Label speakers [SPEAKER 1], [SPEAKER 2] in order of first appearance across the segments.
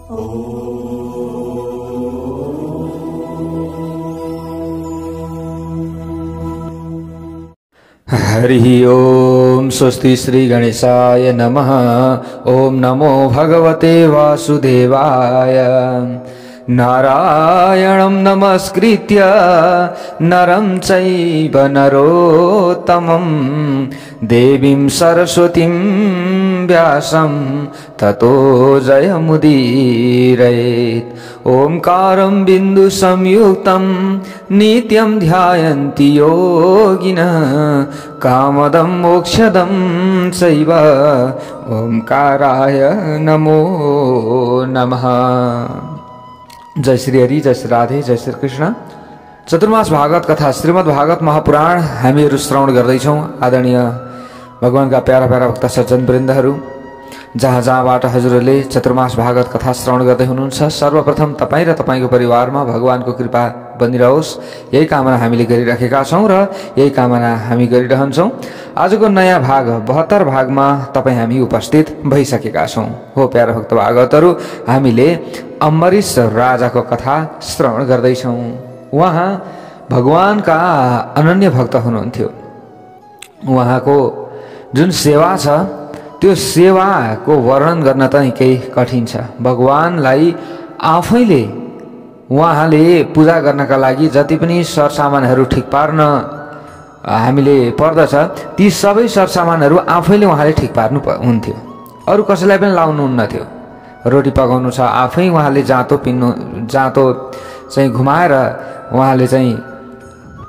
[SPEAKER 1] हरि ओम स्वस्ति श्री गणेशाय नमः। ओम नमो भगवते वासुदेवाय। नारायणं नमस्कृत्य नरं चैव नरोत्तमं देवीं सरस्वतीं व्यासं ततो जयमुदीरयेत्। ओंकारं बिंदु संयुक्तं नित्यं ध्यायन्ति योगिनः कामदं मोक्षदं चैव ओंकाराय नमो नमः। जय श्री हरि, जय श्री राधे, जय श्री कृष्ण। चतुर्मास भागवत कथा श्रीमद् भागवत महापुराण हामीहरू श्रवण गर्दैछौँ। आदरणीय भगवानका प्यारा प्यारा भक्त सज्जन वृन्दहरू, जहाँ जहाँबाट हजुरहरूले चतुर्मास भागवत कथा श्रवण गर्दै हुनुहुन्छ, सर्वप्रथम तपाईँ र तपाईँको परिवारमा भगवानको कृपा बनिरहोस्, यही कामना हामीले गरिराखेका छौँ र यही कामना हामी गरिरहन्छौँ। आजको नयाँ भाग 72 भागमा तपाईँ हामी उपस्थित भइसकेका छौँ। हो प्यारा भक्त भागवतहरू, हामीले अम्बरीश राजाको कथा श्रवण गर्दैछौँ। उहाँ भगवानका अनन्य भक्त हुनुहुन्थ्यो। उहाँको जुन सेवा छ त्यो सेवाको वर्णन गर्न त केही कठिन छ। भगवानलाई आफैले उहाँले पूजा गर्नका लागि जति पनि सरसामानहरू ठिक पार्न हामीले पर्दछ, ती सबै सरसामानहरू आफैले उहाँले ठिक पार्नु हुन्थ्यो। अरू कसैलाई पनि लाउनुहुन्न थियो। रोटी पकाउनु छ आफै उहाँले जाँतो चाहिँ घुमाएर उहाँले चाहिँ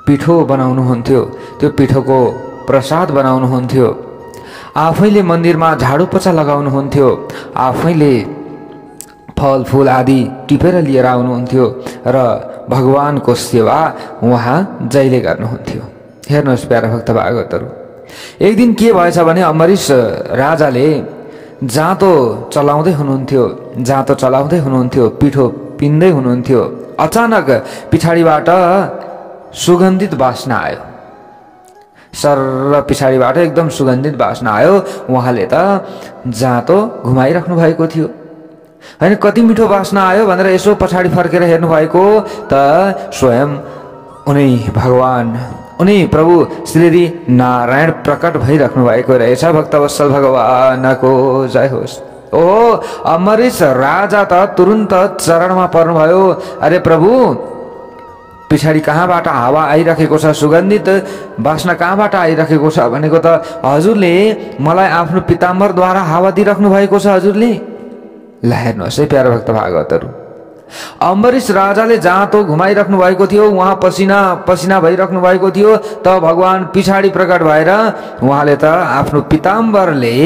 [SPEAKER 1] पिठो बनाउनुहुन्थ्यो। त्यो पिठोको प्रसाद बनाउनुहुन्थ्यो। आफैले मन्दिरमा झाडु पोछा लगाउनुहुन्थ्यो। आफैले फलफुल आदि टिपेर लिएर आउनुहुन्थ्यो र भगवानको सेवा उहाँ जहिले गर्नुहुन्थ्यो। हेर्नुहोस् प्यारा भक्त भागवतहरू, एक दिन के भएछ भने अम्बरीश राजाले जाँतो चलाउँदै हुनुहुन्थ्यो, पिठो पिन्दै हुनुहुन्थ्यो। अचानक पछाडिबाट सुगन्धित वासना आयो। सर्र पछाडिबाट एकदम सुगन्धित वासना आयो। उहाँले त जाँतो घुमाइराख्नु भएको थियो हैन, कति मिठो वासना आयो भनेर यसो पछाडि फर्केर हेर्नु भएको त स्वयं उनी भगवान, उनी प्रभु श्री नारायण प्रकट भइराख्नु भएको रहेछ। भक्तवत्सल भगवानको जय होस्। ओ अम्बरीश राजा त तुरुन्त चरणमा पर्नुभयो। अरे प्रभु, पछाडि कहाँबाट हावा आइराखेको छ, सुगन्धित वासना कहाँबाट आइराखेको छ भनेको त हजुरले मलाई आफ्नो पिताम्बरद्वारा हावा दिइराख्नु भएको छ हजुरले। ल हेर्नुहोस् है प्यारा भक्त भागवतहरू, अम्बरीश राजाले जाँतो घुमाइराख्नु भएको थियो, उहाँ पसिना पसिना भइराख्नु भएको थियो, त भगवान पछाडि प्रकट भएर उहाँले त आफ्नो पिताम्बरले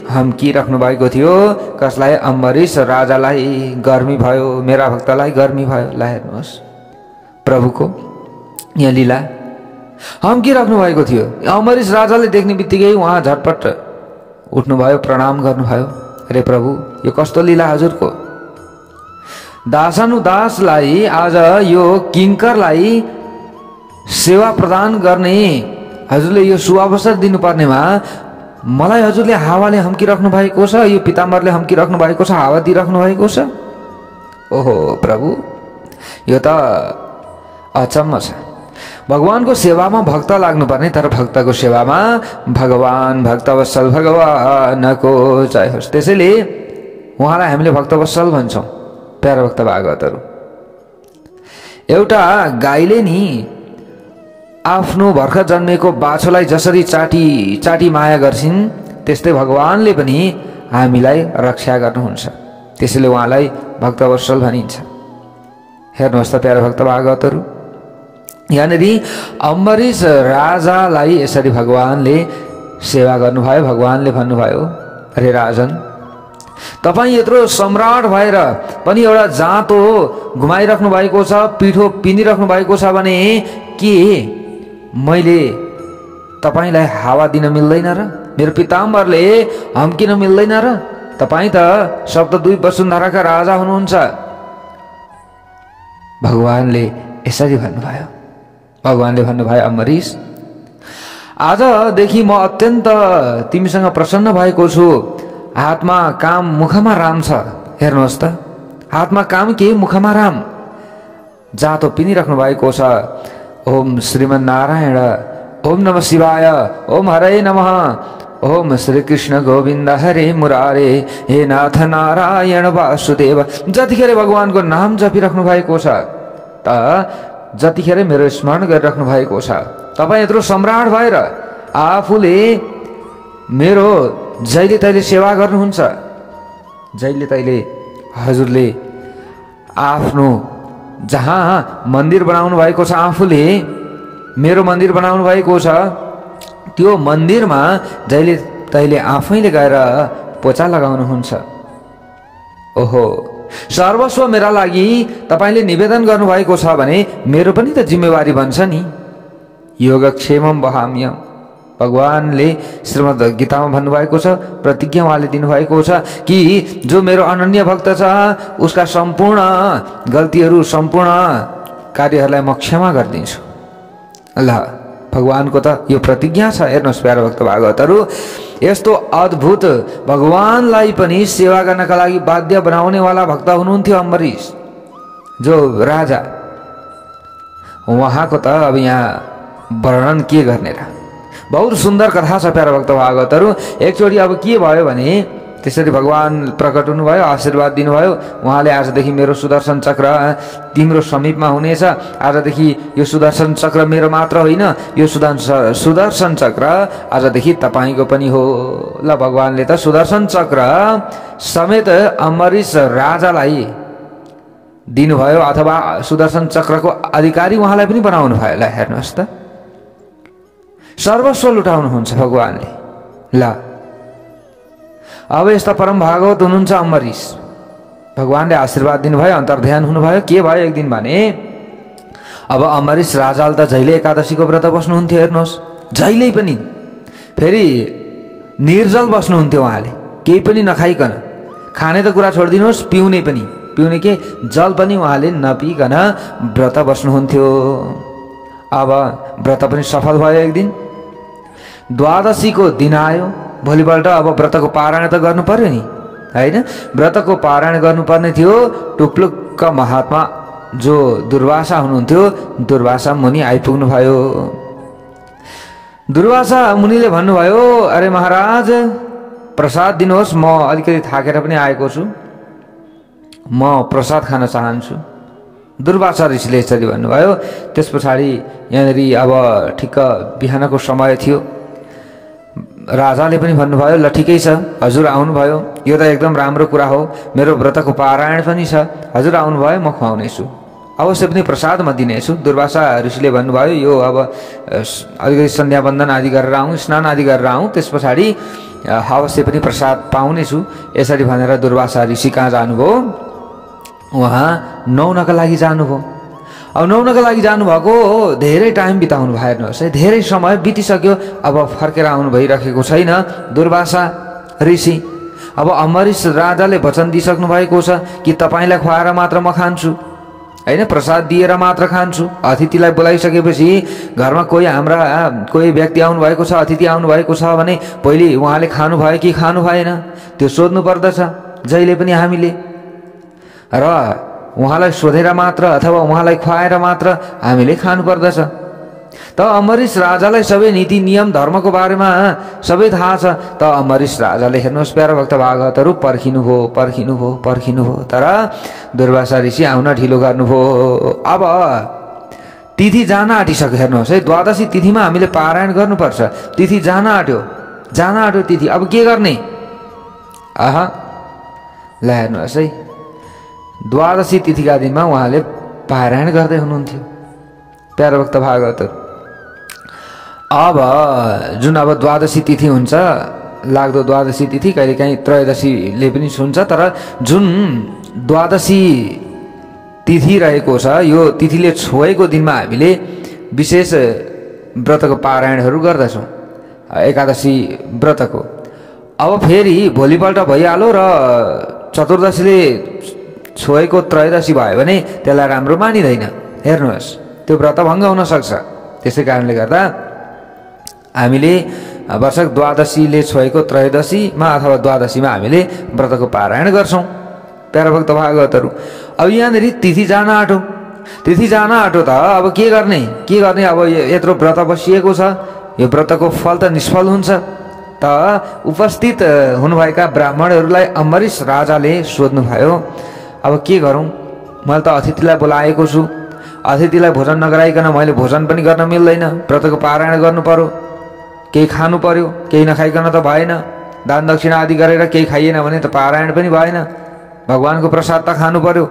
[SPEAKER 1] हम्किराख्नु भएको थियो। कसलाई? अम्बरीश राजालाई गर्मी भयो, मेरा भक्तलाई गर्मी भयो। ल हेर्नुहोस् प्रभुको यहाँ लीला हम्किराख्नु भएको थियो। अम्बरीश राजाले देख्ने बित्तिकै उहाँ झटपट उठ्नुभयो, प्रणाम गर्नुभयो। अरे प्रभु, यो कस्तो लीला हजुरको? दासानुदासलाई आज यो किङ्करलाई सेवा प्रदान गर्ने हजुरले यो सुअवसर दिनुपर्नेमा मलाई हजुरले हावाले हम्किराख्नु भएको छ, यो पिताम्बरले हम्किराख्नु भएको छ, हावा दिइराख्नु भएको छ। ओहो प्रभु, यो त अचम्म छ। भगवानको सेवामा भक्त लाग्नुपर्ने, तर भक्तको सेवामा भगवान। भक्तवत्सल भगवानको जय होस्। त्यसैले उहाँलाई हामीले भक्तवत्सल भन्छौँ। प्यारा भक्त भागवतहरू, एउटा गाईले नि आफ्नो भर्खर जन्मेको बाछोलाई जसरी चाटी चाटी माया गर्छिन्, त्यस्तै भगवानले पनि हामीलाई रक्षा गर्नुहुन्छ। त्यसैले उहाँलाई भक्तवत्सल भनिन्छ। हेर्नुहोस् त प्यारा भक्त भागवतहरू, यहाँनिर अम्बरीश राजालाई यसरी भगवानले सेवा गर्नुभयो। भगवानले भन्नुभयो, अरे राजन, तपाईँ यत्रो सम्राट भएर पनि एउटा जाँतो घुमाइराख्नु भएको छ, पिठो पिनिराख्नु भएको छ भने के मैले तपाईँलाई हावा दिन मिल्दैन र? मेरो पिताम्बरले हम्किन मिल्दैन र? तपाईँ त सप्तद्वीप वसुन्धराका राजा हुनुहुन्छ। भगवानले यसरी भन्नुभयो। भगवानले भन्नुभयो, अम्बरीश, आजदेखि म अत्यन्त तिमीसँग प्रसन्न भएको छु। हातमा काम, मुखमा राम छ। हेर्नुहोस् त, हातमा काम के मुखमा राम जातो पिनिराख्नु भएको छ। ओम श्रीमन्नारायण, ओम नमः शिवाय, ओम हरे नमः, ओम श्री कृष्ण गोविन्द हरे मुरारे, हे नाथ नारायण वासुदेव। जतिखेर भगवानको नाम जपिराख्नु भएको छ त जतिखेर मेरो स्मरण गरिराख्नु भएको छ। तपाईँ यत्रो सम्राट भएर आफूले मेरो जहिले तहिले सेवा गर्नुहुन्छ। जहिले तहिले हजुरले आफ्नो जहाँ मन्दिर बनाउनु भएको छ, आफूले मेरो मन्दिर बनाउनु भएको छ, त्यो मन्दिरमा जहिले तहिले आफैले गएर पोचा लगाउनुहुन्छ। ओहो, सर्वस्व मेरा लागि तपाईले निवेदन गर्नुभएको छ भने मेरो पनि त जिम्मेवारी बन्छ नि। योगक्षेमम वहाम्यम, भगवानले श्रीमद् गीतामा भन्नुभएको छ, प्रतिज्ञा उहाँले दिनुभएको छ कि जो मेरो अनन्य भक्त छ उसका सम्पूर्ण गल्तीहरू, सम्पूर्ण कार्यहरूलाई म क्षमा गरिदिन्छु। ल, भगवानको त यो प्रतिज्ञा छ। हेर्नुहोस् प्यारा भक्त भागवतहरू, यस्तो अद्भुत भगवानलाई पनि सेवा गर्नका लागि बाध्य बनाउनेवाला भक्त हुनुहुन्थ्यो अम्बरीश, जो राजा। उहाँको त अब यहाँ वर्णन के गर्ने र, बहुत सुन्दर कथा छ प्यारा भक्त भागवतहरू। एकचोटि अब के भयो भने त्यसरी भगवान प्रकट हुनुभयो, आशीर्वाद दिनुभयो। उहाँले आजदेखि मेरो सुदर्शन चक्र तिम्रो समीपमा हुनेछ, आजदेखि यो सुदर्शन चक्र मेरो मात्र होइन, यो सुदर्शन चक्र आजदेखि तपाईँको पनि हो। ल, भगवानले त सुदर्शन चक्र समेत अम्बरीश राजालाई दिनुभयो, अथवा सुदर्शन चक्रको अधिकारी उहाँलाई पनि बनाउनु भयो। ल हेर्नुहोस् त, सर्वस्व लुटाउनुहुन्छ भगवानले। ल, अब यस्ता परम भागवत हुनुहुन्छ अम्बरीश। भगवानले आशीर्वाद दिनुभयो, अन्तर्ध्यान हुनुभयो। के भयो एक दिन भने अब अम्बरीश राजाले त जहिले एकादशीको व्रत बस्नुहुन्थ्यो। हेर्नुहोस्, जहिले पनि फेरि निर्जल बस्नुहुन्थ्यो उहाँले, केही पनि नखाइकन। खाने त कुरा छोडिदिनुहोस्, पिउने के जल पनि उहाँले नपिकन व्रत बस्नुहुन्थ्यो। अब व्रत पनि सफल भयो। एक दिन द्वादशीको दिन आयो, भोलिपल्ट अब व्रतको पारायण त गर्नु पर्यो नि, होइन? व्रतको पारायण गर्नुपर्ने थियो। टुप्लुक्क महात्मा जो दुर्वासा हुनुहुन्थ्यो, दुर्वासा मुनि आइपुग्नु भयो। दुर्वासा मुनिले भन्नुभयो, अरे महाराज प्रसाद दिनुहोस्, म अलिकति थाकेर पनि आएको छु, म प्रसाद खान चाहन्छु। दुर्वासा ऋषिले यसरी भन्नुभयो। त्यस पछाडि यहाँनिर अब ठिक्क बिहानको समय थियो। राजाले पनि भन्नुभयो, ल ठिकै छ, हजुर आउनुभयो, यो त एकदम राम्रो कुरा हो, मेरो व्रतको पारायण पनि छ, हजुर आउनुभयो, म खुवाउनेछु, अवश्य पनि प्रसाद म दिनेछु। दुर्वासा ऋषिले भन्नुभयो, यो अब अलिकति सन्ध्या वन्दन आदि गरेर आउँ, स्नान आदि गरेर आउँ, त्यस पछाडि अवश्य पनि प्रसाद पाउनेछु। यसरी भनेर दुर्वासा ऋषि कहाँ जानुभयो? उहाँ नुहाउनका लागि जानुभयो। अब नुहाउनका लागि जानुभएको धेरै टाइम बिताउनु भयो। हेर्नुहोस् है, धेरै समय बितिसक्यो, अब फर्केर आउनु भइरहेको छैन दुर्वासा ऋषि। अब अम्बरीश राजाले वचन दिइसक्नु भएको छ कि तपाईँलाई खुवाएर मात्र म खान्छु, होइन, प्रसाद दिएर मात्र खान्छु। अतिथिलाई बोलाइसकेपछि घरमा कोही व्यक्ति आउनु भएको छ, अतिथि आउनु भएको छ भने पहिले उहाँले खानुभयो कि खानु भएन त्यो सोध्नु पर्दछ जहिले पनि हामीले। र उहाँलाई सोधेर मात्र अथवा उहाँलाई खुवाएर मात्र हामीले खानु पर्दछ। त अम्बरीश राजालाई सबै नीति नियम धर्मको बारेमा सबै थाहा छ। त अम्बरीश राजाले हेर्नुहोस् प्यारा भक्त भागवतहरू पर्खिनुभयो, तर दुर्वासा ऋषि आउन ढिलो गर्नुभयो। अब तिथि जान आँटिसक्यो। हेर्नुहोस् है, द्वादशी तिथिमा हामीले पारायण गर्नुपर्छ, तिथि जान आँट्यो तिथि। अब के गर्ने? आहा, ल हेर्नुहोस् है, द्वादशी तिथिका दिनमा उहाँले पारायण गर्दै हुनुहुन्थ्यो प्यारा भक्त भागवतहरू। अब जुन अब द्वादशी तिथि हुन्छ, लाग्दो द्वादशी तिथि, कहिलेकाहीँ त्रयोदशीले पनि हुन्छ, तर जुन द्वादशी तिथि रहेको छ यो तिथिले छोएको दिनमा हामीले विशेष व्रतको पारायणहरू गर्दछौँ, एकादशी व्रतको। अब फेरि भोलिपल्ट भइहाल्यो र चतुर्दशीले छोएको त्रयोदशी भयो भने त्यसलाई राम्रो मानिँदैन। हेर्नुहोस्, त्यो व्रत भङ्ग हुन सक्छ। त्यसै कारणले गर्दा हामीले वर्षक द्वादशीले छोएको त्रयोदशीमा अथवा द्वादशीमा हामीले व्रतको पारायण गर्छौँ प्यारा भक्त भागवतहरू। अब यहाँनिर तिथि जान आँटो, तिथि जान आँटो त अब के गर्ने अब यत्रो व्रत बसिएको छ, यो व्रतको फल त निष्फल हुन्छ। त उपस्थित हुनुभएका ब्राह्मणहरूलाई अम्बरीश राजाले सोध्नुभयो, अब के गरौँ, मैले त अतिथिलाई बोलाएको छु, अतिथिलाई भोजन नगराइकन मैले भोजन पनि गर्न मिल्दैन, व्रतको पारायण गर्नु पर्यो, केही खानु पर्यो, केही नखाइकन त भएन, दान दक्षिणा आदि गरेर केही खाइएन भने त पारायण पनि भएन, भगवानको प्रसाद त खानु पर्यो।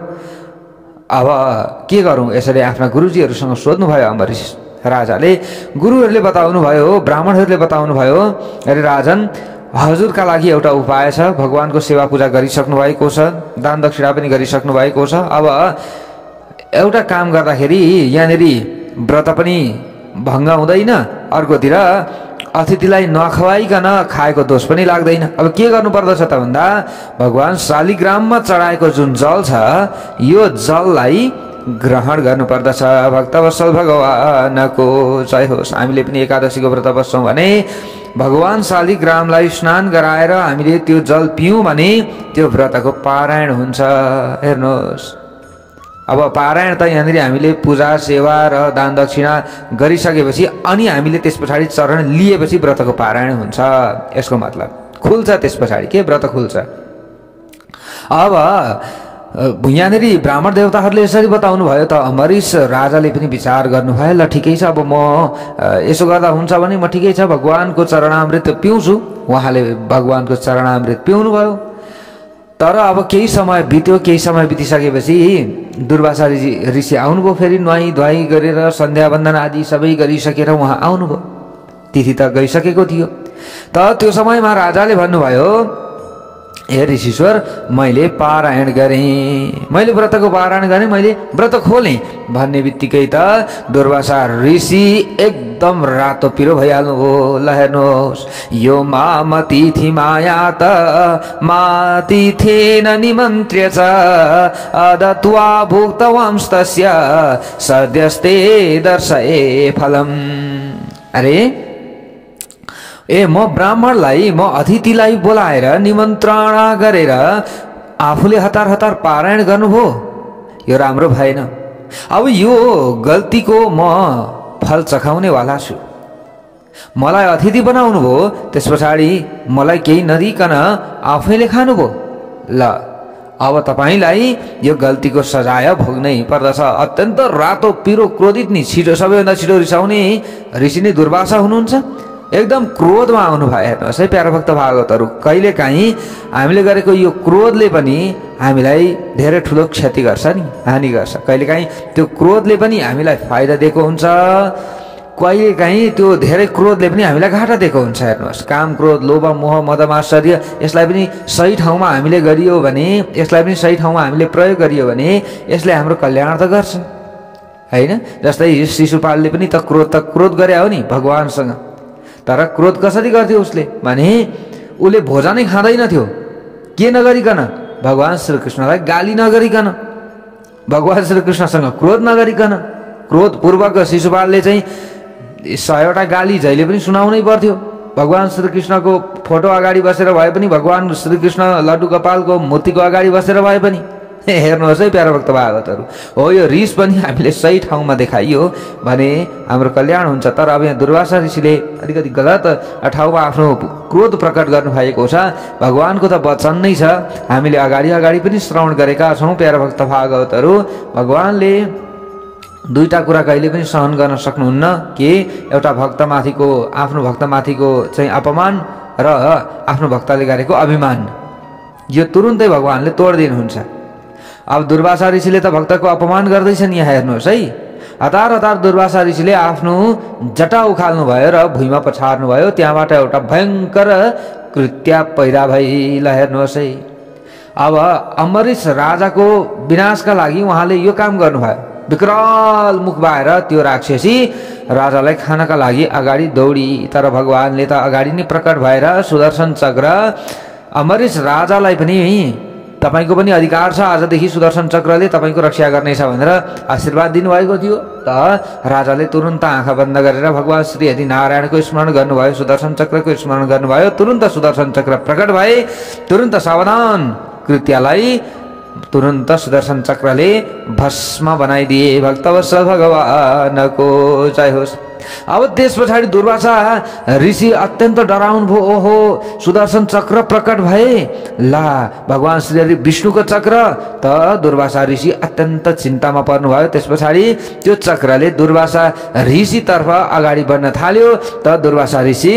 [SPEAKER 1] अब के गरौँ, यसरी आफ्ना गुरुजीहरूसँग सोध्नुभयो अम्बरीश राजाले। गुरुहरूले बताउनु भयो, ब्राह्मणहरूले बताउनु भयो, अरे राजन, हजुरका लागि एउटा उपाय छ, भगवानको सेवा पूजा गरिसक्नु भएको छ, दान दक्षिणा पनि गरिसक्नु भएको छ। अब एउटा काम गर्दाखेरि यहाँनिर व्रत पनि भङ्ग हुँदैन, अर्कोतिर अतिथिलाई नखवाइकन खाएको दोष पनि लाग्दैन। अब के गर्नुपर्दछ त भन्दा भगवान शालिग्राममा चढाएको जुन जल छ यो जललाई ग्रहण गर्नुपर्दछ। भक्तवत्सल भगवानको जय होस्। हामीले पनि एकादशीको व्रत बस्छौँ भने भगवान शालिग्रामलाई स्नान गराएर हामीले त्यो जल पियौँ भने त्यो व्रतको पारायण हुन्छ। हेर्नुहोस्, अब पारायण त यहाँनिर हामीले पूजा सेवा र दान दक्षिणा गरिसकेपछि अनि हामीले त्यस पछाडि चरण लिएपछि व्रतको पारायण हुन्छ। यसको मतलब खुल्छ, त्यस पछाडि के व्रत खुल्छ। अब यहाँनिर ब्राह्मण देवताहरूले यसरी बताउनु भयो त अम्बरीश राजाले पनि विचार गर्नुभयो, ल ठिकै छ, अब म यसो गर्दा हुन्छ भने म ठिकै छ भगवानको चरणामृत पिउँछु। उहाँले भगवानको चरणामृत पिउनु भयो। तर अब केही समय बित्यो, केही समय बितिसकेपछि दुर्वासा ऋषि आउनुभयो। फेरि नुहाई धुवाई गरेर सन्ध्या वन्दन आदि सबै गरिसकेर उहाँ आउनुभयो। तिथि त गइसकेको थियो। त त्यो समयमा राजाले भन्नुभयो, हे ऋषिश्वर, मैले पारायण गरेँ, मैले व्रतको पारायण गरेँ, मैले व्रत खोलेँ भन्ने बित्तिकै त दुर्वासा ऋषि एकदम रातो पिरो भइहाल्नुभयो। ल हेर्नुहोस्, यो मामतिथि माया त मातिथेन निमन्त्र्य च अदत्वा भुक्तवांस्तस्य सद्यस्ते दर्शये फलम्। अरे म ब्राह्मणलाई, म अतिथिलाई बोलाएर निमन्त्रणा गरेर आफूले हतार हतार पारायण गर्नुभयो, यो राम्रो भएन। अब यो गल्तीको म फल चखाउनेवाला छु। मलाई अतिथि बनाउनु भयो, त्यस पछाडि मलाई केही नदिकन आफैले खानुभयो। ल अब तपाईँलाई यो गल्तीको सजाय भोग्नै पर्दछ। अत्यन्त रातो पिरो क्रोधित नि छिटो, सबैभन्दा छिटो रिसाउने ऋषि नै दुर्वासा हुनुहुन्छ। एकदम क्रोधमा आउनु भयो। हेर्नुहोस् है प्यारा भक्त भागवतहरू, कहिलेकाहीँ हामीले गरेको यो क्रोधले पनि हामीलाई धेरै ठुलो क्षति गर्छ नि, हानि गर्छ। कहिलेकाहीँ त्यो क्रोधले पनि हामीलाई फाइदा दिएको हुन्छ, कहिलेकाहीँ त्यो धेरै क्रोधले पनि हामीलाई घाटा दिएको हुन्छ। हेर्नुहोस्, काम, क्रोध, लोभ, मोह, मद, मात्सर्य, यसलाई पनि सही ठाउँमा हामीले गरियो भने, यसलाई पनि सही ठाउँमा हामीले प्रयोग गरियो भने यसले हाम्रो कल्याण त गर्छ होइन। जस्तै शिशुपालले पनि त क्रोध गरे हो नि भगवानसँग। तर क्रोध कसरी गर्थ्यो उसले भने उसले भोजनै खाँदैन थियो, के नगरिकन, भगवान श्रीकृष्णलाई गाली नगरिकन, भगवान श्रीकृष्णसँग क्रोध नगरिकन। क्रोधपूर्वक शिशुपालले चाहिँ 100वटा गाली जहिले पनि सुनाउनै पर्थ्यो। भगवान श्रीकृष्णको फोटो अगाडि बसेर भए पनि, भगवान श्रीकृष्ण लड्डु गोपालको मूर्तिको अगाडि बसेर भए पनि। हेर्नुहोस् है प्यारा भक्त भागवतहरू, हो यो रिस पनि हामीले सही ठाउँमा देखाइयो भने हाम्रो कल्याण हुन्छ। तर अब यहाँ दुर्वासा ऋषिले अलिकति गलत ठाउँमा आफ्नो क्रोध प्रकट गर्नुभएको छ। भगवानको त वचन नै छ, हामीले अगाडि अगाडि पनि श्रवण गरेका छौँ प्यारा भक्त भागवतहरू। भगवानले दुईटा कुरा कहिले पनि सहन गर्न सक्नुहुन्न, के एउटा भक्तमाथिको, आफ्नो भक्तमाथिको चाहिँ अपमान र आफ्नो भक्तले गरेको अभिमान, यो तुरुन्तै भगवानले तोडिदिनुहुन्छ। अब दुर्वासा ऋषिले त भक्तको अपमान गर्दैछन्। यहाँ हेर्नुहोस् है, हतार हतार दुर्वासा ऋषिले आफ्नो जटा उखाल्नु भयो र भुइँमा पछार्नु भयो। त्यहाँबाट एउटा भयङ्कर कृत्य पैदा भई। ल हेर्नुहोस् है, अब अम्बरीश राजाको विनाशका लागि उहाँले यो काम गर्नुभयो। विकराल मुख भएर त्यो राक्षसी राजालाई खानका लागि अगाडि दौडी। तर भगवानले त अगाडि नै प्रकट भएर सुदर्शन चक्र अम्बरीश राजालाई पनि, तपाईको पनि अधिकार छ, आजदेखि सुदर्शन चक्रले तपाईको रक्षा गर्नेछ भनेर आशीर्वाद दिनुभएको थियो। त राजाले तुरुन्त आँखा बन्द गरेर भगवान श्री हरि नारायणको स्मरण गर्नुभयो, सुदर्शन चक्रको स्मरण गर्नुभयो। तुरुन्त सुदर्शन चक्र प्रकट भए, तुरुन्त सावधान कृत्यलाई तुरन्त सुदर्शन चक्रले भस्म बनाइदिए। भक्तवत्सल भगवानको जय होस्। अब त्यस पछाडि दुर्वासा ऋषि अत्यन्त डराउनु भयो। ओहो, सुदर्शन चक्र प्रकट भए, ला भगवान श्री हरि विष्णुको चक्र। त दुर्वासा ऋषि अत्यन्त चिन्तामा पर्नुभयो। त्यस पछाडि त्यो चक्रले दुर्वासा ऋषितर्फ अगाडि बढ्न थाल्यो। त दुर्वासा ऋषि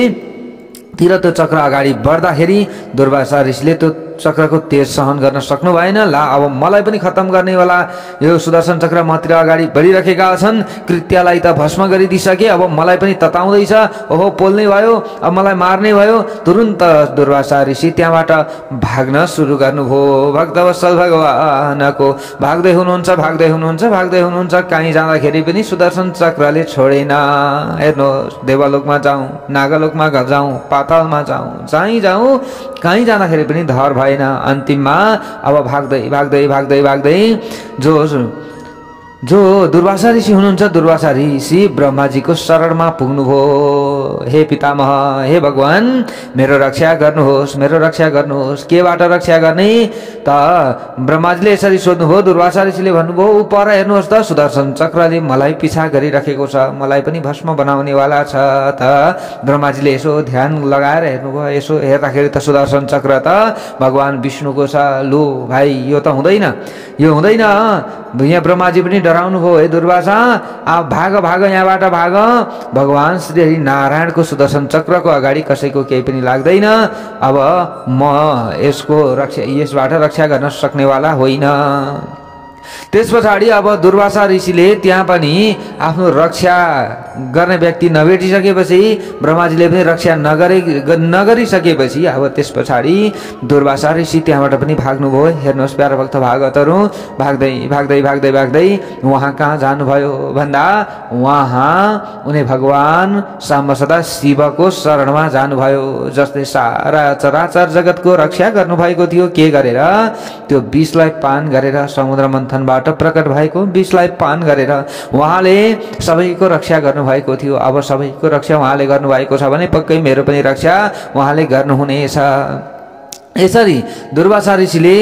[SPEAKER 1] तिर त्यो चक्र अगाडि बढ्दाखेरि दुर्वासा ऋषिले त्यो चक्रको तेज सहन गर्न सक्नु भएन। ला अब मलाई पनि खत्तम गर्नेवाला यो सुदर्शन चक्र मतिर अगाडि बढिरहेका छन्, कृत्यलाई त भस्म गरिदिइसके, अब मलाई पनि तताउँदैछ। ओहो, पोल्ने भयो, अब मलाई मार्ने भयो। तुरुन्त दुर्वासा ऋषि त्यहाँबाट भाग्न सुरु गर्नुभयो। भक्तवत्सल भगवानको भाग्दै हुनुहुन्छ, भाग्दै हुनुहुन्छ, भाग्दै हुनुहुन्छ। कहीँ जाँदाखेरि पनि सुदर्शन चक्रले छोडेन। हेर्नुहोस्, देवलोकमा जाउँ, नागलोकमा जाउँ, पातालमा जाउँ, जहीँ जाउँ, कहीँ जाँदाखेरि पनि धर भएन। अन्तिममा अब भाग्दै भाग्दै भाग्दै भाग्दै जो दुर्वासा ऋषि हुनुहुन्छ, दुर्वासा ऋषि ब्रह्माजीको शरणमा पुग्नुभयो। हे पितामह, हे भगवान, मेरो रक्षा गर्नुहोस्, मेरो रक्षा गर्नुहोस्। केबाट रक्षा गर्ने त ब्रह्माजीले यसरी सोध्नुभयो। दुर्वासा ऋषिले भन्नुभयो, ऊ पर हेर्नुहोस् त, सुदर्शन चक्रले मलाई पिछा गरिराखेको छ, मलाई पनि भस्म बनाउनेवाला छ। त ब्रह्माजीले यसो ध्यान लगाएर हेर्नुभयो। यसो हेर्दाखेरि त सुदर्शन चक्र त भगवान विष्णुको छ। लु भाइ, यो त हुँदैन, यो हुँदैन। यहाँ ब्रह्माजी पनि डराउनु भयो। हे दुर्वासा, अब भाग भाग, यहाँबाट भाग। भगवान श्री हरि नारायणको सुदर्शन चक्रको अगाडि कसैको केही पनि लाग्दैन। अब म यसबाट रक्षा गर्न सक्नेवाला होइन। त्यस पछाडि अब दुर्वासा ऋषिले त्यहाँ पनि आफ्नो रक्षा गर्ने व्यक्ति नभेटिसकेपछि, ब्रह्माजीले पनि रक्षा नगरिसकेपछि अब त्यस पछाडि दुर्वासा ऋषि त्यहाँबाट पनि भाग्नुभयो। हेर्नुहोस् प्यारा भक्त भागवतहरू, भाग्दै भाग्दै भाग्दै भाग्दै उहाँ कहाँ जानुभयो भन्दा उहाँ उनी भगवान साम्ब सदा शिवको शरणमा जानुभयो। जसले सारा चराचर जगतको रक्षा गर्नुभएको थियो। के गरेर? त्यो विषलाई पान गरेर, समुद्र मन्थनबाट प्रकट भएको विषलाई पान गरेर उहाँले सबैको रक्षा गर्नुभएको थियो। अब सबैको रक्षा उहाँले गर्नुभएको छ भने पक्कै मेरो पनि रक्षा उहाँले गर्नुहुनेछ। यसरी दुर्वासा ऋषिले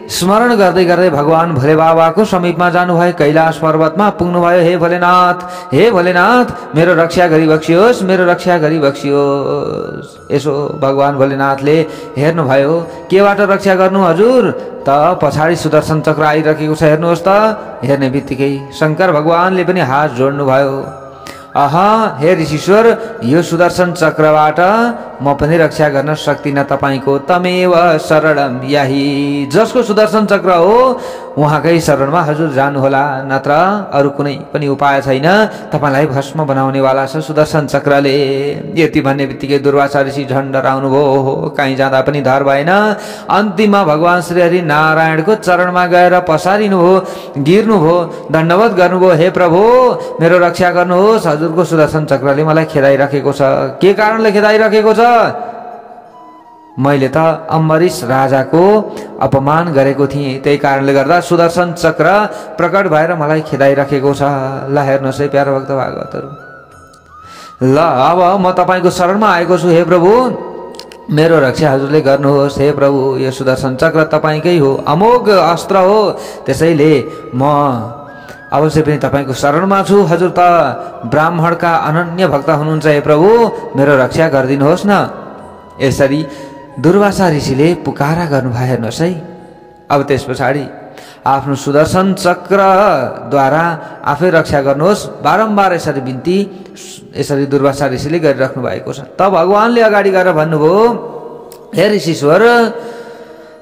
[SPEAKER 1] स्मरण गर्दै गर्दै भगवान भोले बाबाको समीपमा जानुभयो। कैलाश पर्वतमा पुग्नुभयो। हे भोलेनाथ, हे भोलेनाथ, मेरो रक्षा गरिबक्सियोस्, मेरो रक्षा गरिबक्सियोस्। यसो भगवान भोलेनाथले हेर्नुभयो। केबाट रक्षा गर्नु हजुर? त पछाडि सुदर्शन चक्र आइरहेको छ, हेर्नुहोस् त। हेर्ने बित्तिकै शङ्कर भगवानले पनि हात जोड्नुभयो। अहा, हे ऋषीश्वर, यो सुदर्शन चक्रबाट म पनि रक्षा गर्न सक्दिनँ तपाईँको। तमेव शरणम याही, जसको सुदर्शन चक्र हो उहाँकै शरणमा हजुर जानुहोला, नत्र अरू कुनै पनि उपाय छैन। तपाईँलाई भस्म बनाउनेवाला छ सुदर्शन चक्रले। यति भन्ने बित्तिकै दुर्वासा ऋषि झन् डराउनु भयो। कहीँ जाँदा पनि धर भएन। अन्तिममा भगवान श्री हरि नारायणको चरणमा गएर पसारिनु भयो, गिर्नुभयो, दण्डवत गर्नुभयो। हे प्रभु, मेरो रक्षा गर्नुहोस्, हजुरको सुदर्शन चक्रले मलाई खेदाइराखेको छ। के कारणले खेदाइराखेको छ? मैले त अम्बरीश राजाको अपमान गरेको थिएँ, त्यही कारणले गर्दा सुदर्शन चक्र प्रकट भएर मलाई खेदाइराखेको छ। ल हेर्नुहोस् है प्यारो भक्त भागवतहरू, ल अब म तपाईँको शरणमा आएको छु। हे प्रभु, मेरो रक्षा हजुरले गर्नुहोस्। हे प्रभु, यो सुदर्शन चक्र तपाईँकै हो, अमोघ अस्त्र हो, त्यसैले म अवश्य पनि तपाईँको शरणमा छु। हजुर त ब्राह्मणका अनन्य भक्त हुनुहुन्छ। हे प्रभु, मेरो रक्षा गरिदिनुहोस् न। यसरी दुर्वासा ऋषिले पुकारा गर्नुभयो। हेर्नुहोस् है, अब त्यस पछाडि आफ्नो सुदर्शन चक्रद्वारा आफै रक्षा गर्नुहोस् बारम्बार यसरी बिन्ती यसरी दुर्वासा ऋषिले गरिराख्नु भएको छ। त भगवानले अगाडि गएर भन्नुभयो, हे ऋषीश्वर,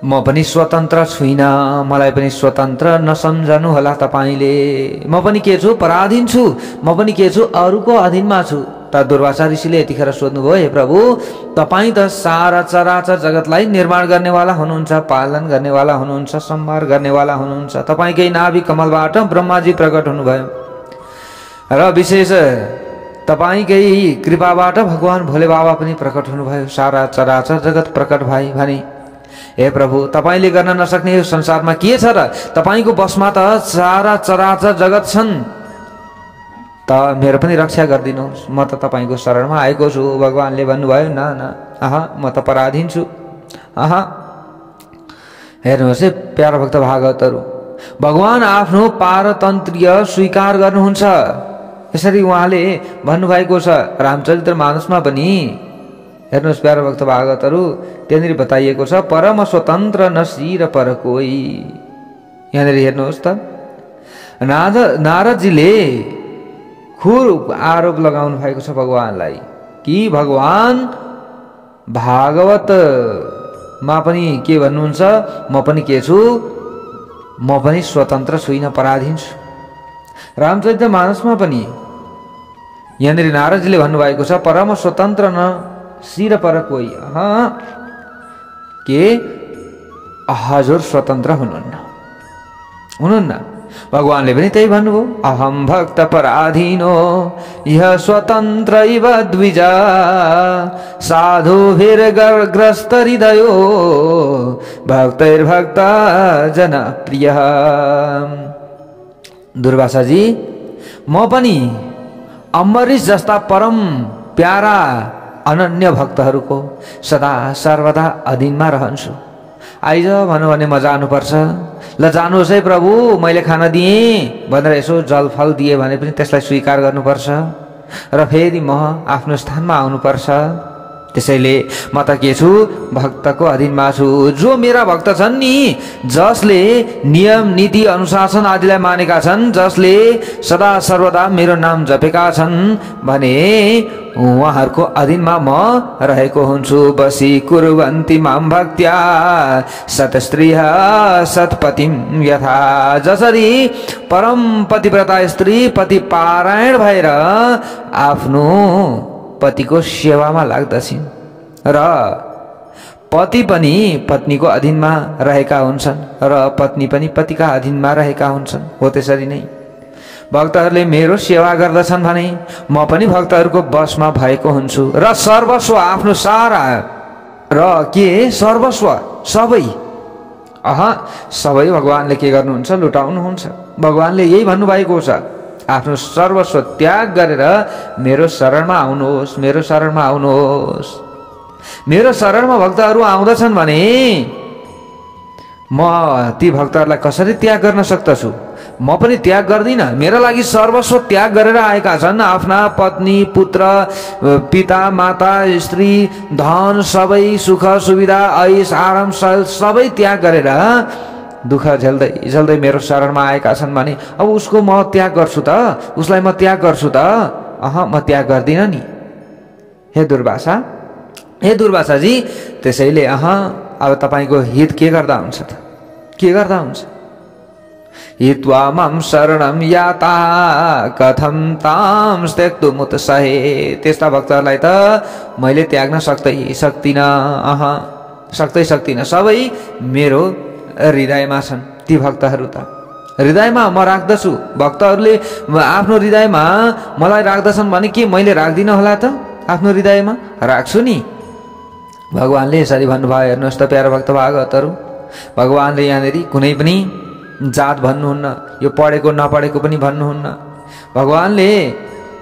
[SPEAKER 1] म पनि स्वतन्त्र छुइनँ, मलाई पनि स्वतन्त्र नसम्झनु होला तपाईँले। म पनि के छु? पराधीन छु। म पनि के छु? अरूको अधीनमा छु। त दुर्वासा ऋषिले यतिखेर सोध्नुभयो, हे प्रभु, तपाईँ त सारा चराचर जगतलाई निर्माण गर्नेवाला हुनुहुन्छ, पालन गर्नेवाला हुनुहुन्छ, संहार गर्नेवाला हुनुहुन्छ। तपाईँकै नाभि कमलबाट ब्रह्माजी प्रकट हुनुभयो र विशेष तपाईँकै कृपाबाट भगवान भोले बाबा पनि प्रकट हुनुभयो। सारा चराचर जगत प्रकट भए भने हे प्रभु, तपाईँले गर्न नसक्ने यो संसारमा के छ र? तपाईँको बसमा त सारा चराचर जगत छन्। त मेरो पनि रक्षा गरिदिनुहोस्, म त तपाईँको शरणमा आएको छु। भगवानले भन्नुभयो, न न, आहा, म त पराधीन छु। आहा, हेर्नुहोस् है प्यारा भक्त भागवतहरू, भगवान आफ्नो पारतन्त्र्य स्वीकार गर्नुहुन्छ। यसरी उहाँले भन्नुभएको छ रामचरितमानसमा पनि। हेर्नुहोस् प्यारा भक्त भागवतहरू, त्यहाँनिर बताइएको छ परम स्वतन्त्र न शिर पर कोही। यहाँनिर हेर्नुहोस् त, नारदजीले खुर आरोप लगाउनु भएको छ भगवानलाई कि भगवान भागवतमा पनि के भन्नुहुन्छ, म पनि के छु, म पनि स्वतन्त्र छुइनँ, पराधीन छु। रामचरितमानसमा पनि यहाँनिर नारदजीले भन्नुभएको छ परम स्वतन्त्र न शिर पर कोही। के हजुर स्वतन्त्र हुनुहुन्न। भगवानले पनि त्यही भन्नुभयो, अहम भक्त पराधीनो यह स्वतन्त्र इव द्विजा साधुभिर्ग्रस्त हृदयो भक्तैर्भक्त जनप्रिय। दुर्वासाजी, म पनि अम्बरीश जस्ता परम प्यारा अनन्य भक्तहरूको सदा सर्वदा अधीनमा रहन्छु। आइज भन्नु भने म जानुपर्छ, ल जानुहोस् है प्रभु, मैले खाना दिएँ भनेर यसो जलफल दिएँ भने पनि त्यसलाई स्वीकार गर्नुपर्छ र फेरि म आफ्नो स्थानमा आउनुपर्छ। त्यसैले म त के छु, भक्तको अधीनमा छु। जो मेरा भक्त छन् नि, जसले नियम नीति अनुशासन आदिलाई मानेका छन्, जसले सदा सर्वदा मेरो नाम जपेका छन् भने उहाँहरूको अधीनमा म रहेको हुन्छु। बसी कुर्वन्ति माम भक्त्या सतस्त्रीः सतपतिम यथा। जसरी परम पतिव्रता स्त्री पति पारायण भएर आफ्नो पतिको सेवामा लाग्दछिन् र पति पनि पत्नीको अधीनमा रहेका हुन्छन् र पत्नी पनि पतिका अधीनमा रहेका हुन्छन्। हो त्यसरी नै भक्तहरूले मेरो सेवा गर्दछन् भने म पनि भक्तहरूको बसमा भएको हुन्छु र सर्वस्व आफ्नो सारा र के सर्वस्व सबै सबै भगवानले के गर्नुहुन्छ, लुटाउनुहुन्छ। भगवानले यही भन्नुभएको छ, आफ्नो सर्वस्व त्याग गरेर मेरो शरणमा आउनुहोस्, मेरो शरणमा आउनुहोस्। मेरो शरणमा भक्तहरू आउँदछन् भने म ती भक्तहरूलाई कसरी त्याग गर्न सक्दछु? म पनि त्याग गर्दिनँ। मेरा लागि सर्वस्व त्याग गरेर आएका छन्। आफ्ना पत्नी पुत्र पिता माता स्त्री धन सबै सुख सुविधा ऐश आराम सबै त्याग गरेर दुःख झेल्दै झेल्दै मेरो शरणमा आएका छन् भने अब उसको म त्याग गर्छु त, उसलाई म त्याग गर्छु त? म त्याग गर्दिनँ नि। हे दुर्वासाजी, त्यसैले अब तपाईँको हित के गर्दा हुन्छ त? के गर्दा हुन्छ? हित्वा मां शरणं याता कथं तां त्यक्तुमुत्सहे। त्यस्ता भक्तहरूलाई त मैले त्याग्न सक्दिनँ। सबै मेरो हृदयमा छन्। ती भक्तहरू त हृदयमा म राख्दछु। भक्तहरूले आफ्नो हृदयमा मलाई राख्दछन् भने के मैले राख्दिनँ होला त? आफ्नो हृदयमा राख्छु नि। भगवानले यसरी भन्नुभयो। हेर्नुहोस् त प्यारा भक्त भागवतहरू, भगवानले यहाँनिर कुनै पनि जात भन्नुहुन्न, यो पढेको नपढेको पनि भन्नुहुन्न। भगवानले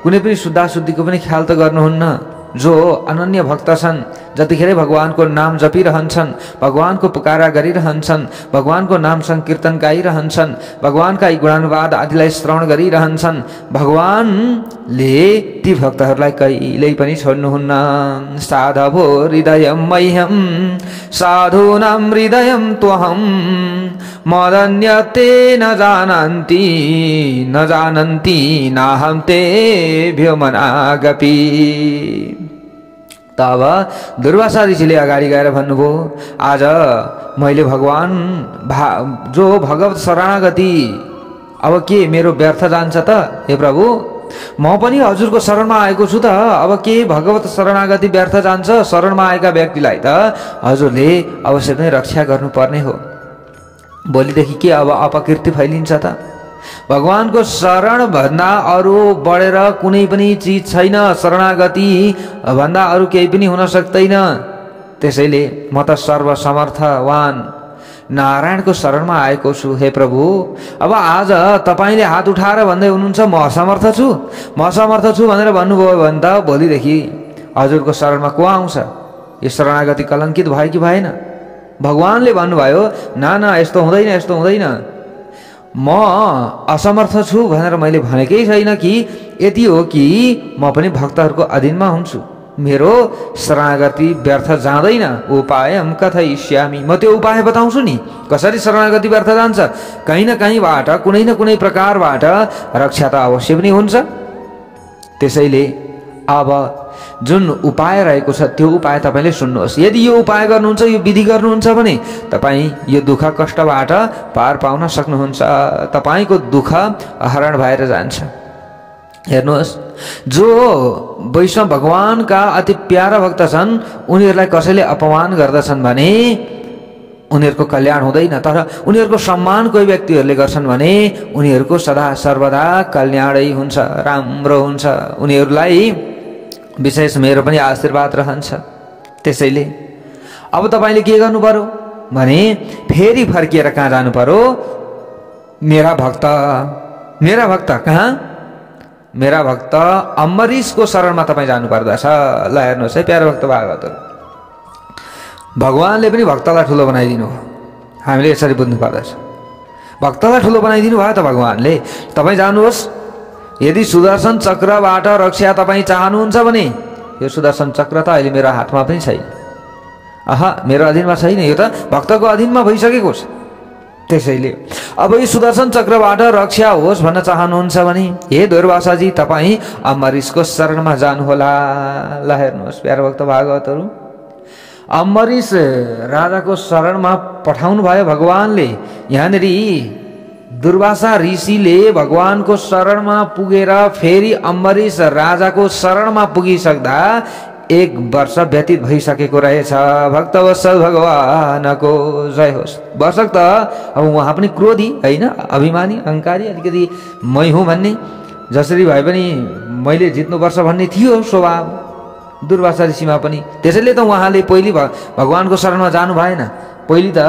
[SPEAKER 1] कुनै पनि शुद्धाशुद्धिको पनि ख्याल त गर्नुहुन्न। जो अनन्य भक्त छन्, जतिखेर भगवानको नाम जपिरहन्छन्, भगवानको पुकारा गरिरहन्छन्, भगवानको नाम संकीर्तन गाइरहन्छन्, भगवानका गुणानुवाद आदिलाई श्रवण गरिरहन्छन्, भगवानले ती भक्तहरूलाई कहिल्यै पनि छोड्नुहुन्न। साधवो हृदयं मह्यं साधूनां हृदयं त्वहं मदन्यते न जानन्ति नाहं तेभ्यो मनागपि। तब दुर्वासा ऋषिले अगाडि गएर भन्नुभयो, आज मैले भगवान जो भगवत शरणागति अब के मेरो व्यर्थ जान्छ त? हे प्रभु, म पनि हजुरको शरणमा आएको छु त, अब के भगवत शरणागति व्यर्थ जान्छ? शरणमा आएका व्यक्तिलाई त हजुरले अवश्य नै रक्षा गर्नुपर्ने हो। भोलिदेखि के अब अपकीर्ति फैलिन्छ त? भगवानको शरण भन्दा अरू बढेर कुनै पनि चिज छैन। शरणागति भन्दा अरू केही पनि हुन सक्दैन। त्यसैले म त सर्वसमर्थवान नारायणको शरणमा आएको छु। हे प्रभु, अब आज तपाईँले हात उठाएर भन्दै हुनुहुन्छ म असमर्थ छु भनेर भन्नुभयो भने त भोलिदेखि हजुरको शरणमा को आउँछ? यो शरणागति कलङ्कित भयो कि भएन? भगवानले भन्नुभयो ना यस्तो हुँदैन, यस्तो हुँदैन, म असमर्थ छु भनेर मैले भनेकै छैन कि यति हो कि म पनि भक्तहरूको अधीनमा हुन्छु, मेरो शरणागति व्यर्थ जाँदैन। उपायम कथयिष्यामि, म त्यो उपाय बताउँछु नि कसरी शरणागति व्यर्थ जान्छ। कहीँ न कहीँबाट कुनै न कुनै प्रकारबाट रक्षा त अवश्य पनि हुन्छ। त्यसैले अब जुन उपाय रहेको छ त्यो उपाय तपाईँले सुन्नुहोस्। यदि यो उपाय गर्नुहुन्छ, यो विधि गर्नुहुन्छ भने तपाईँ यो दुःख कष्टबाट पार पाउन सक्नुहुन्छ, तपाईँको दुःख हरण भएर जान्छ। हेर्नुहोस्, जो वैष्णव भगवानका अति प्यारा भक्त छन् उनीहरूलाई कसैले अपमान गर्दछन् भने उनीहरूको कल्याण हुँदैन, तर उनीहरूको सम्मान कोही व्यक्तिहरूले गर्छन् भने उनीहरूको सदा सर्वदा कल्याणै हुन्छ, राम्रो हुन्छ। उनीहरूलाई विशेष मेरो पनि आशीर्वाद रहन्छ। त्यसैले अब तपाईँले के गर्नु पर्यो भने फेरि फर्किएर कहाँ जानु पर्यो? मेरा भक्त कहाँ? मेरा भक्त अम्बरीशको शरणमा तपाईँ जानु पर्दछ। ल हेर्नुहोस् है प्यारो भक्त भागवतहरू, भगवानले पनि भक्तलाई ठुलो बनाइदिनु हो। हामीले यसरी बुझ्नु पर्दछ। भक्तलाई ठुलो बनाइदिनु भयो त भगवानले। तपाईँ जानुहोस्, यदि सुदर्शन चक्रबाट रक्षा तपाईँ चाहनुहुन्छ भने यो सुदर्शन चक्र त अहिले मेरो हातमा पनि छैन, मेरो अधीनमा छैन, यो त भक्तको अधीनमा भइसकेको छ। त्यसैले अब यो सुदर्शन चक्रबाट रक्षा होस् भन्न चाहनुहुन्छ भने हे दुर्वासाजी तपाईँ अम्बरीशको शरणमा जानुहोला। ल हेर्नुहोस् प्यारो भक्त भागवतहरू, अम्बरीश राजाको शरणमा पठाउनु भयो भगवानले। यहाँनिर दुर्वासा ऋषिले भगवानको शरणमा पुगेर फेरि अम्बरीश राजाको शरणमा पुगिसक्दा 1 वर्ष व्यतीत भइसकेको रहेछ। भक्तवत्सल भगवानको जय होस्। वर्षक त अब उहाँ पनि क्रोधी होइन, अभिमानी अहङ्कारी, अलिकति मै हुँ भन्ने, जसरी भए पनि मैले जित्नुपर्छ भन्ने थियो स्वभाव दुर्वासा ऋषिमा पनि। त्यसैले त उहाँले पहिले भगवानको शरणमा जानु भएन, पहिले त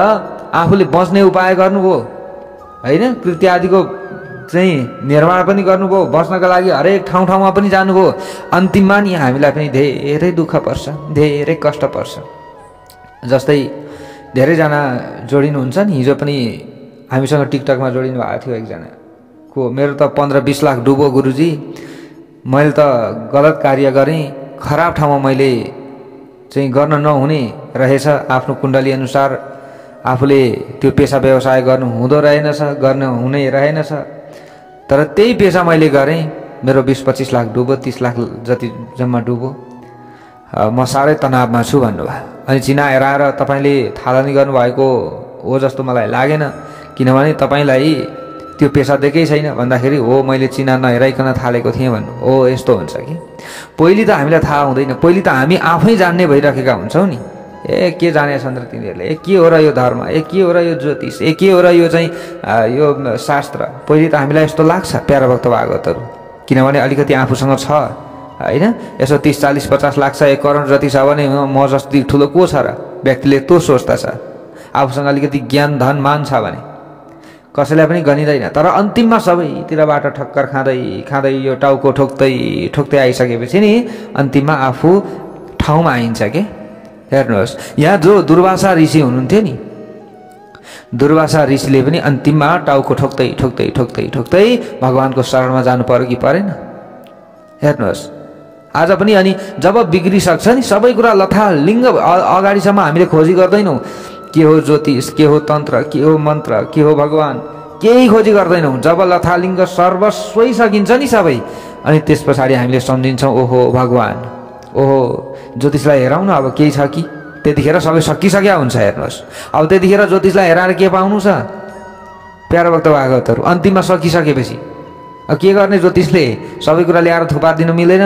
[SPEAKER 1] आफूले बच्ने उपाय गर्नुभयो होइन, कृत्य आदिको चाहिँ निर्माण पनि गर्नुभयो, बस्नका लागि हरेक ठाउँमा पनि जानुभयो। अन्तिममा नि हामीलाई पनि धेरै दुःख पर्छ, धेरै कष्ट पर्छ। जस्तै धेरैजना जोडिनुहुन्छ नि, हिजो पनि हामीसँग टिकटकमा जोडिनु भएको थियो एकजना को, मेरो त 15-20 लाख डुबो गुरुजी, मैले त गलत कार्य गरेँ, खराब ठाउँमा मैले चाहिँ गर्न नहुने रहेछ, आफ्नो कुण्डली अनुसार आफूले त्यो पेसा व्यवसाय गर्नु हुँदो रहेनछ, गर्न हुने रहेनछ, तर त्यही पेसा मैले गरेँ, मेरो 20-25 लाख डुबो, 30 लाख जति जम्मा डुबो, म साह्रै तनावमा छु भन्नुभयो। अनि चिना हेराएर तपाईँले थालनी गर्नुभएको हो जस्तो मलाई लागेन, किनभने तपाईँलाई त्यो पेसा दिएकै छैन भन्दाखेरि हो मैले चिना नहेराइकन थालेको थिएँ भन्नु। हो यस्तो हुन्छ कि पहिले त हामीलाई थाहा हुँदैन, पहिले त हामी आफै जान्ने भइराखेका हुन्छौँ नि। के जाने छन् र तिनीहरूले, के हो र यो धर्म, के हो र यो ज्योतिष, के हो र यो चाहिँ यो शास्त्र। पहिले त हामीलाई यस्तो लाग्छ प्यारो भक्त भागवतहरू, किनभने अलिकति आफूसँग छ होइन, यसो 30-40-50 लाख छ, 1 करोड जति छ भने म जति ठुलो को छ र व्यक्तिले त्यो सोच्दछ। आफूसँग अलिकति ज्ञान धन मान छ भने कसैलाई पनि गनिँदैन, तर अन्तिममा सबैतिरबाट ठक्कर खाँदै यो टाउको ठोक्दै आइसकेपछि नि अन्तिममा आफू ठाउँमा आइन्छ के। हेर्नुहोस्, यहाँ जो दुर्वासा ऋषि हुनुहुन्थ्यो नि, दुर्वासा ऋषिले पनि अन्तिममा टाउको ठोक्दै भगवानको शरणमा जानु पर्यो कि परेन? हेर्नुहोस्, आज पनि अनि जब बिग्रिसक्छ नि सबै कुरा लथालिङ्ग अगाडिसम्म हामीले खोजी गर्दैनौँ, के हो ज्योतिष, के हो तन्त्र, के हो मन्त्र, के हो भगवान, केही खोजी गर्दैनौँ। जब लथालिङ्ग सर्वस्वै सकिन्छ नि सबै, अनि त्यस पछाडि हामीले सम्झिन्छौँ ओहो भगवान, ओहो ज्योतिषलाई हेराउँ न अब केही छ कि, त्यतिखेर सबै सकिसक्या हुन्छ। हेर्नुहोस्, अब त्यतिखेर ज्योतिषलाई हेराएर के पाउनु छ प्यारो भक्त भागवतहरू? अन्तिममा सकिसकेपछि अब के गर्ने? ज्योतिषले सबै कुरा ल्याएर थुपारिदिनु मिलेन,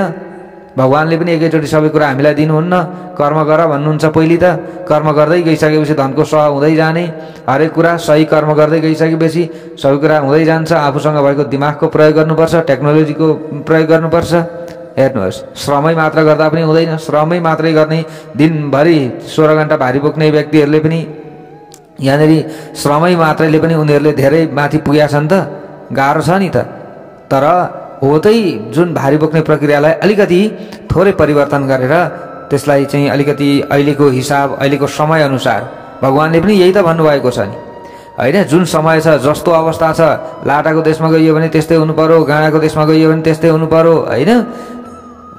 [SPEAKER 1] भगवानले पनि एकैचोटि सबै कुरा हामीलाई दिनुहुन्न। कर्म गर भन्नुहुन्छ, पहिले त कर्म गर्दै गइसकेपछि धनको सह हुँदै जाने, हरेक कुरा सही कर्म गर्दै गइसकेपछि सबै कुरा हुँदै जान्छ। आफूसँग भएको दिमागको प्रयोग गर्नुपर्छ, टेक्नोलोजीको प्रयोग गर्नुपर्छ। हेर्नुहोस्, श्रमै मात्र गर्दा पनि हुँदैन, श्रमै मात्रै गर्ने दिनभरि 16 घण्टा भारी बोक्ने व्यक्तिहरूले पनि यहाँनिर श्रमै मात्रैले पनि उनीहरूले धेरै माथि पुगेका छन् त, गाह्रो छ नि त। तर हो त्यही जुन भारी बोक्ने प्रक्रियालाई अलिकति थोरै परिवर्तन गरेर त्यसलाई चाहिँ अलिकति अहिलेको हिसाब, अहिलेको समय अनुसार भगवानले पनि यही त भन्नुभएको छ नि हैन। जुन समय छ, जस्तो अवस्था छ, लाटाको देशमा गइयो भने त्यस्तै हुनु पर्यो, गाँडाको देशमा गइयो भने त्यस्तै हुनु पर्यो हैन,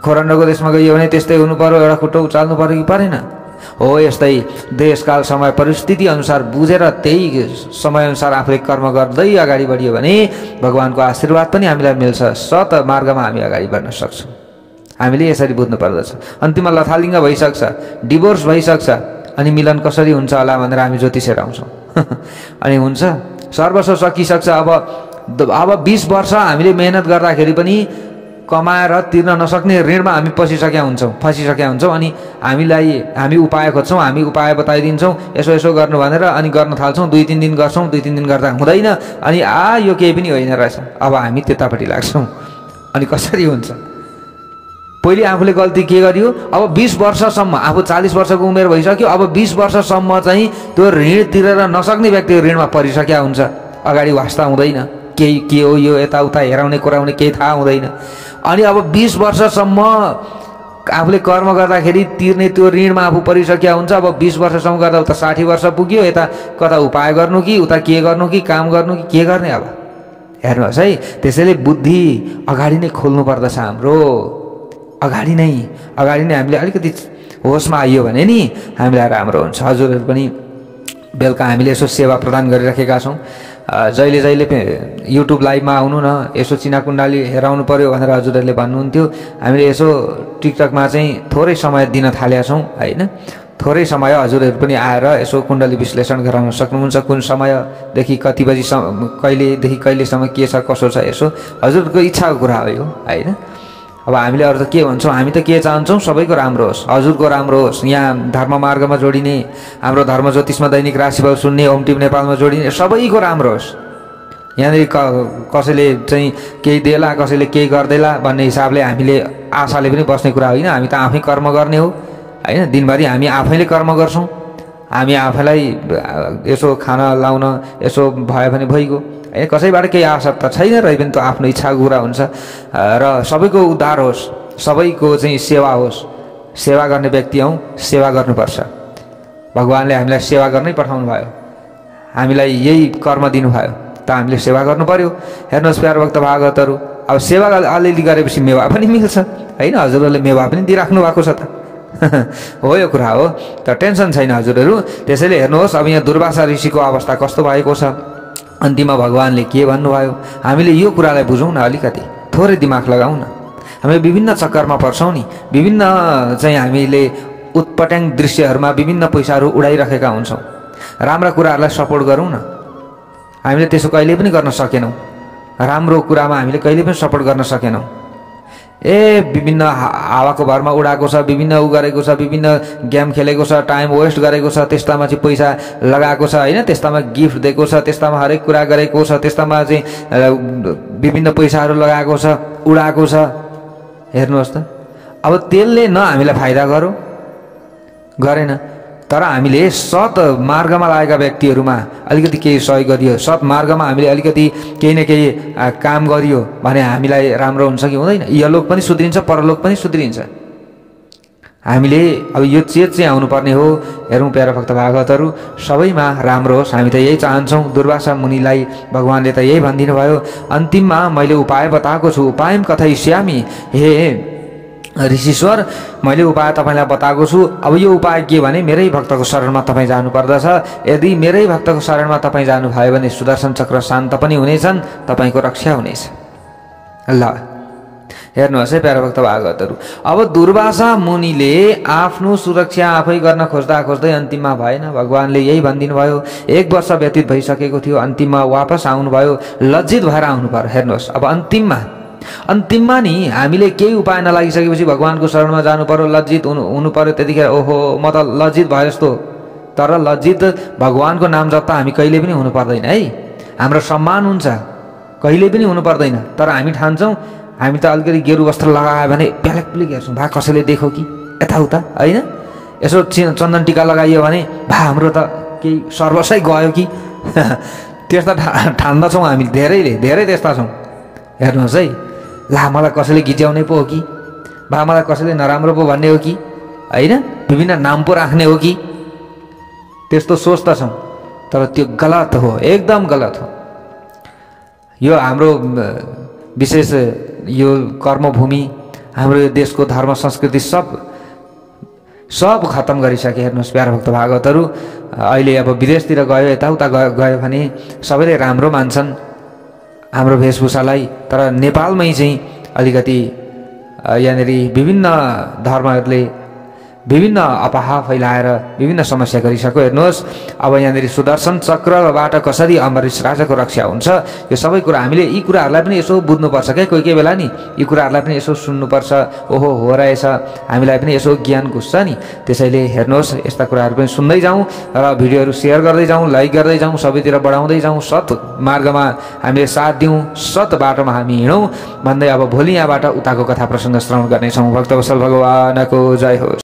[SPEAKER 1] खोरण्डको देशमा गइयो भने त्यस्तै हुनु पर्यो, एउटा खुट्टो उचाल्नु पर्यो कि परेन? हो यस्तै देशकाल समय परिस्थिति अनुसार बुझेर त्यही समयअनुसार आफूले कर्म गर्दै अगाडि बढियो भने भगवानको आशीर्वाद पनि हामीलाई मिल्छ, सत मार्गमा हामी अगाडि बढ्न सक्छौँ। हामीले यसरी बुझ्नु पर्दछ। अन्तिममा लथालिङ्ग भइसक्छ, डिभोर्स भइसक्छ, अनि मिलन कसरी हुन्छ होला भनेर हामी ज्योतिषेर आउँछौँ अनि हुन्छ सर्वस्व सकिसक्छ। अब 20 वर्ष हामीले मेहनत गर्दाखेरि पनि कमाएर तिर्न नसक्ने ऋणमा हामी फसिसकेका हुन्छौँ अनि हामी उपाय खोज्छौँ, हामी उपाय बताइदिन्छौँ, यसो गर्नु भनेर अनि गर्न थाल्छौँ। 2-3 दिन गर्छौँ, 2-3 दिन गर्दा हुँदैन, अनि यो केही पनि होइन रहेछ, अब हामी त्यतापट्टि लाग्छौँ। अनि कसरी हुन्छ? पहिले आफूले गल्ती के गरियो? अब 20 वर्षसम्म, आफू 40 वर्षको उमेर भइसक्यो, अब 20 वर्षसम्म चाहिँ त्यो ऋण तिरेर नसक्ने व्यक्ति ऋणमा परिसकेका हुन्छ। अगाडि वास्ता हुँदैन, केही के हो यो यताउता हेराउने कुराउने केही थाहा हुँदैन। अनि अब 20 वर्षसम्म आफूले कर्म गर्दाखेरि तिर्ने त्यो ऋणमा आफू परिसकेका हुन्छ। अब 20 वर्षसम्म गर्दा उता 60 वर्ष पुग्यो, यता कता उपाय गर्नु कि उता के गर्नु कि काम गर्नु कि के गर्ने? अब हेर्नुहोस् है, त्यसैले बुद्धि अगाडि नै खोल्नु पर्दछ हाम्रो। अगाडि नै हामीले अलिकति होसमा आइयो भने नि हामीलाई राम्रो हुन्छ। हजुरहरू पनि बेलुका हामीले यसो सेवा प्रदान गरिराखेका छौँ। जहिले युट्युब लाइभमा आउनु न, यसो चिना कुण्डली हेराउनु पर्यो भनेर हजुरहरूले भन्नुहुन्थ्यो। हामीले यसो टिकटकमा चाहिँ थोरै समय दिन थालेका छौँ हैन। थोरै समय हजुरहरू पनि आएर यसो कुण्डली विश्लेषण गराउन सक्नुहुन्छ। कुन समयदेखि कति बजीसम्म, कहिलेदेखि कहिलेसम्म के छ कसो छ, यसो हजुरहरूको इच्छाको कुरा हो यो हैन। अब हामीले अरू त के भन्छौँ? हामी त के चाहन्छौँ? सबैको राम्रो होस्, हजुरको राम्रो होस्। यहाँ धर्म मार्गमा जोडिने, हाम्रो धर्म ज्योतिषमा दैनिक राशिफल सुन्ने, ओम टिभी नेपालमा जोडिने सबैको राम्रो होस्। यहाँनिर कसैले चाहिँ केही देला, कसैले केही गर्देला भन्ने हिसाबले हामीले आशाले पनि बस्ने कुरा होइन। हामी त आफै कर्म गर्ने हो हैन। दिनभरि हामी आफैले कर्म गर्छौँ। हामी आफैलाई यसो खाना लाउन यसो भयो भने भइगयो, कसैबाट केही आशा त छैन, रहे पनि त आफ्नो इच्छाको कुरा हुन्छ। र सबैको उद्धार होस्, सबैको चाहिँ सेवा होस्। सेवा गर्ने व्यक्ति हौँ, सेवा गर्नुपर्छ। भगवानले हामीलाई सेवा गर्नै पठाउनु भयो, हामीलाई यही कर्म दिनुभयो, त हामीले सेवा गर्नु पर्यो। हेर्नुहोस् प्यारो भक्त भागवतहरू, अब सेवा अलिअलि गरेपछि मेवा पनि मिल्छ हैन। हजुरहरूले मेवा पनि दिइराख्नु भएको छ त हो यो कुरा हो, त टेन्सन छैन हजुरहरू। त्यसैले हेर्नुहोस्, अब यहाँ दुर्वासा ऋषिको अवस्था कस्तो भएको छ, अन्तिममा भगवानले के भन्नुभयो, हामीले यो कुरालाई बुझौँ न, अलिकति थोरै दिमाग लगाउँ न। हामी विभिन्न चक्करमा पर्छौँ नि, विभिन्न चाहिँ हामीले उत्पट्याङ दृश्यहरूमा विभिन्न पैसाहरू उडाइराखेका हुन्छौँ। राम्रा कुराहरूलाई सपोर्ट गरौँ न। हामीले त्यसो कहिले पनि गर्न सकेनौँ। राम्रो कुरामा हामीले कहिले पनि सपोर्ट गर्न सकेनौँ। विभिन्न हावाको भरमा उडाएको छ, विभिन्न गरेको छ, विभिन्न गेम खेलेको छ, टाइम वेस्ट गरेको छ, त्यस्तामा चाहिँ पैसा लगाएको छ हैन, त्यस्तामा गिफ्ट दिएको छ, त्यस्तामा हरेक कुरा गरेको छ, त्यस्तामा चाहिँ विभिन्न पैसाहरू लगाएको छ, उडाएको छ। हेर्नुहोस् त, अब त्यसले न हामीलाई फाइदा गरेन, तर हामीले सत मार्गमा लागेका व्यक्तिहरूमा अलिकति केही सहयोग गरियो, सत मार्गमा हामीले अलिकति केही न केही काम गरियो भने हामीलाई राम्रो हुन्छ कि हुँदैन? यलोक पनि सुध्रिन्छ, परलोक पनि सुध्रिन्छ। हामीले अब यो चेत चाहिँ आउनुपर्ने हो। हेरौँ प्यारा भक्त भागवतहरू, सबैमा राम्रो होस्, हामी त यही चाहन्छौँ। दुर्वासा मुनिलाई भगवानले त यही भनिदिनु भयो, अन्तिममा मैले उपाय बताएको छु, उपायम कथयिष्यामि, हे ऋषिश्वर मैले उपाय तपाईँलाई बताएको छु। अब यो उपाय के भने मेरै भक्तको शरणमा तपाईँ जानुपर्दछ। यदि मेरै भक्तको शरणमा तपाईँ जानुभयो भने सुदर्शन चक्र शान्त पनि हुनेछन्, तपाईँको रक्षा हुनेछ। ल हेर्नुहोस् है प्यारा भक्त भागवतहरू, अब दुर्वासा मुनिले आफ्नो सुरक्षा आफै गर्न खोज्दै अन्तिममा भएन। भगवानले यही भनिदिनु भयो। 1 वर्ष व्यतीत भइसकेको थियो, अन्तिममा वापस आउनुभयो, लज्जित भएर आउनु पर्यो। हेर्नुहोस्, अब अन्तिममा नि हामीले केही उपाय नलागिसकेपछि भगवानको शरणमा जानु पर्यो, लज्जित हुनु पर्यो। त्यतिखेर ओहो म त लज्जित भयो जस्तो, तर लज्जित भगवानको नाम जप्दा हामी कहिले पनि हुनु पर्दैन है। हाम्रो सम्मान हुन्छ, कहिले पनि हुनु पर्दैन। तर हामी ठान्छौँ हामी त अलिकति गेरु वस्त्र लगायो भने प्यालेक हेर्छौँ, भा कसैले देखो कि यताउता होइन। यसो चन्दन टिका लगाइयो भने भा हाम्रो त केही सर्वसै गयो कि त्यस्ता ठान्दछौँ हामी, धेरै त्यस्ता छौँ। हेर्नुहोस् है, ला मलाई कसैले घिच्याउने पो हो कि, भा मलाई कसैले नराम्रो पो भन्ने हो कि होइन, विभिन्न नाम पो राख्ने हो कि, त्यस्तो सोच्दछौँ, तर त्यो गलत हो, एकदम गलत हो। यो हाम्रो विशेष यो कर्मभूमि, हाम्रो यो देशको धर्म संस्कृति सब खत्तम गरिसके। हेर्नुहोस् प्यारा भक्त भागवतहरू, अहिले अब विदेशतिर गयो, यताउता गयो भने सबैले राम्रो मान्छन् हाम्रो वेशभूषालाई, तर नेपालमै चाहिँ अलिकति यहाँनिर विभिन्न धर्महरूले विभिन्न अफवाह फैलाएर विभिन्न समस्या गरिसक्यो। हेर्नुहोस् अब यहाँनिर सुदर्शन चक्रबाट कसरी अम्बरीश राजाको रक्षा हुन्छ, यो सबै कुरा हामीले यी कुराहरूलाई पनि यसो बुझ्नुपर्छ क्या। कोही कोही बेला नि यी कुराहरूलाई पनि यसो सुन्नुपर्छ, ओहो हो रहेछ, हामीलाई पनि यसो ज्ञान घुस्छ नि। त्यसैले हेर्नुहोस् यस्ता कुराहरू पनि सुन्दै जाउँ र भिडियोहरू सेयर गर्दै जाउँ, लाइक गर्दै जाउँ, सबैतिर बढाउँदै जाउँ, सत मार्गमा हामीले साथ दिउँ, सत बाटोमा हामी हिँडौँ भन्दै अब भोलि यहाँबाट उताको कथा प्रसङ्ग श्रवण गर्नेछौँ। भक्तवत्सल भगवानको जय होस्।